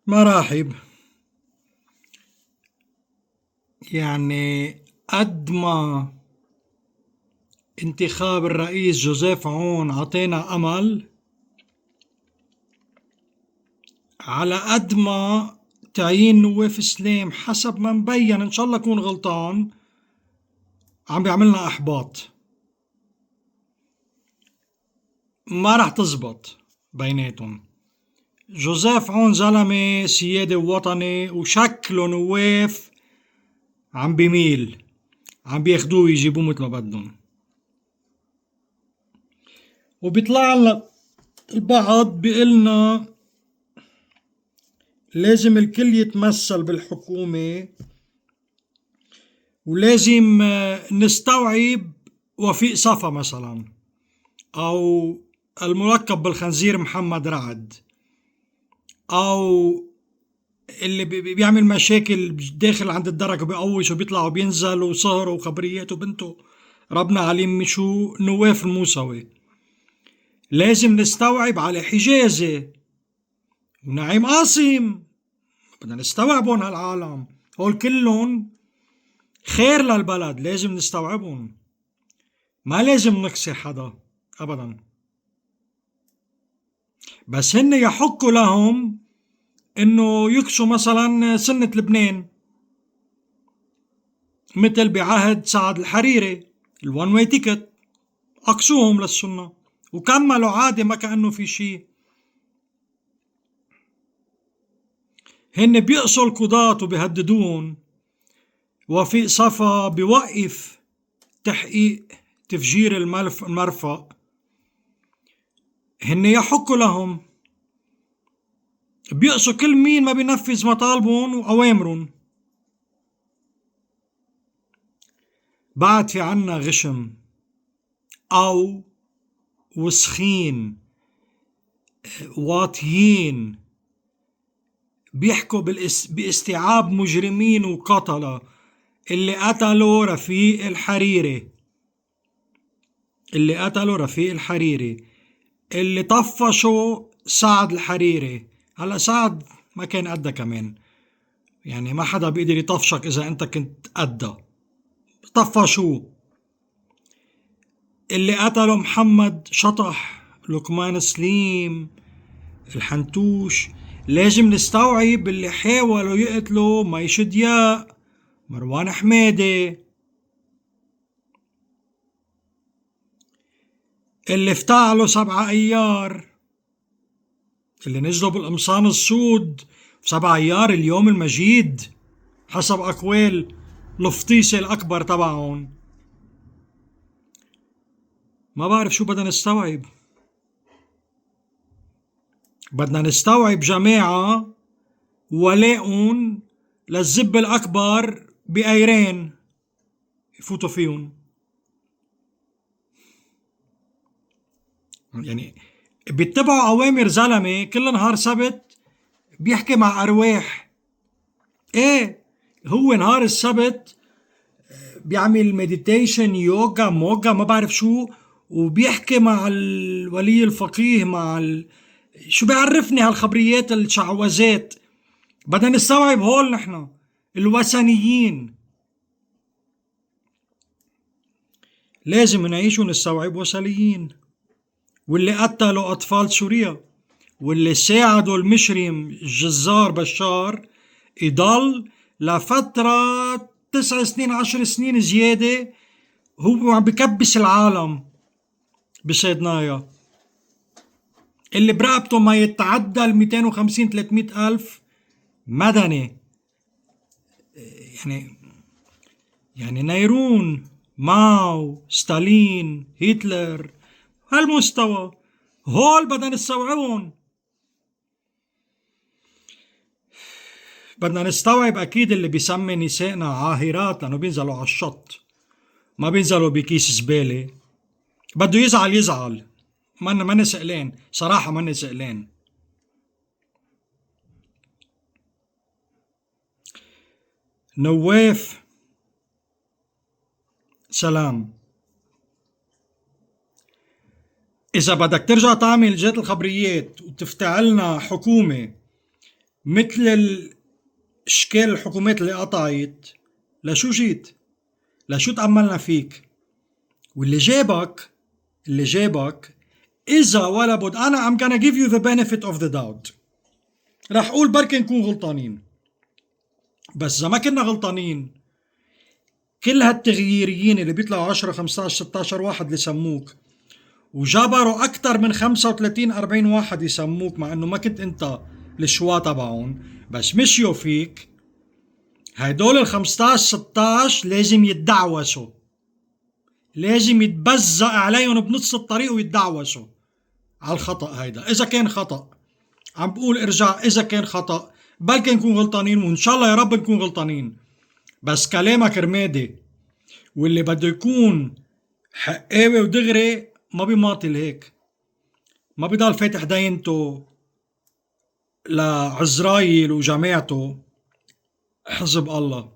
مراحب. يعني قد ما انتخاب الرئيس جوزيف عون عطينا أمل، على قد ما تعيين نواف سليم حسب ما مبين، إن شاء الله أكون غلطان، عم بيعملنا إحباط. ما رح تزبط بيناتهم. جوزيف عون زلمة سيادي وطني، وشكله نواف عم بيميل، عم بياخدوه ويجيبوه مثل ما بدهم، وبيطلع لنا البعض بيقلنا لازم الكل يتمثل بالحكومة، ولازم نستوعب وفيق صفا مثلا، أو الملقب بالخنزير محمد رعد، أو اللي بيعمل مشاكل داخل عند الدرك وبيقوش وبيطلع وبينزل وسهر وخبريات وبنته ربنا عليم شو نواف الموسوي. لازم نستوعب علي حجازي ونعيم قاسم، بدنا نستوعبهم هالعالم، هول كلهم خير للبلد، لازم نستوعبهم، ما لازم نقصي حدا أبدا. بس هن يحق لهم إنه يقصوا مثلا سنة لبنان، مثل بعهد سعد الحريري الون واي تيكت، أقصوهم للسنة وكملوا عادي ما كأنه في شيء. هن بيقصوا القضاة وبيهددون، وفيق صفا بيوقف تحقيق تفجير المرفأ. هن يحق لهم، بيقصوا كل مين ما بينفذ مطالبهم وأوامرهم. بعد في عنا غشم أو وسخين واطيين بيحكوا باستيعاب مجرمين وقتلة اللي قتلوا رفيق الحريري، اللي طفشوا سعد الحريري. هلا سعد ما كان قدها كمان، يعني ما حدا بيقدر يطفشك إذا أنت كنت قدها، طفشوه. اللي قتلوا محمد شطح، لقمان سليم، الحنتوش. لازم نستوعب اللي حاولوا يقتلوا مي شدياء، مروان حمادي، اللي افتعلوا 7 أيار، اللي نزلوا بالقمصان السود 7 أيار اليوم المجيد حسب أقوال الفطيسة الأكبر تبعهم. ما بعرف شو بدنا نستوعب. بدنا نستوعب جماعة ولائهم للزب الأكبر بأيران يفوتوا فيهم. يعني بيتبعوا أوامر زلمة كل نهار سبت بيحكي مع أرواح. إيه، هو نهار السبت بيعمل مديتيشن، يوغا، موغا، ما بعرف شو، وبيحكي مع الولي الفقيه، شو بيعرفني هالخبريات الشعوذات. بدنا نستوعب هول نحن الوثنيين، لازم نعيش ونستوعب وثنيين، واللي قتلوا أطفال سوريا، واللي ساعدوا المشرم الجزار بشار يضل لفترة 9 سنين 10 سنين زيادة هو عم بكبس العالم بصيدنايا، اللي برقبته ما يتعدى 250 300 ألف مدني. يعني نيرون، ماو، ستالين، هتلر، هالمستوى هول بدنا نستوعبهم. بدنا نستوعب أكيد اللي بيسمي نسائنا عاهرات لأنه بينزلوا على الشط، ما بينزلوا بكيس زبالة. بده يزعل يزعل، ماني سئلان صراحة، ماني سئلان. نواف سلام، إذا بدك ترجع تعمل جهة الخبريات وتفتح لنا حكومة مثل اشكال الحكومات اللي قطعت. لشو جيت؟ لشو تأملنا فيك؟ واللي جابك إذا ولا بد، أنا I'm gonna give you the benefit of the doubt، رح أقول بركي نكون غلطانين، بس إذا ما كنا غلطانين كل هالتغييريين اللي بيطلعوا 10 15 16 واحد اللي سموك وجبروا أكتر من 35 40 واحد يسموك، مع إنه ما كنت أنت الشوا تبعون، بس مشيوا فيك، هيدول ال 15 16 لازم يتدعوسوا، لازم يتبزق عليهم بنص الطريق ويتدعوسوا على الخطأ هيدا. إذا كان خطأ، عم بقول ارجع، إذا كان خطأ بلكي نكون غلطانين، وإن شاء الله يا رب نكون غلطانين، بس كلامك رمادي، واللي بده يكون حقاوي ودغري ما بيماطل هيك، ما بيضل فاتح دينته لعزرايل وجماعته. حزب الله.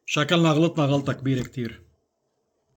شكلنا غلطنا غلطة كبيرة كتير.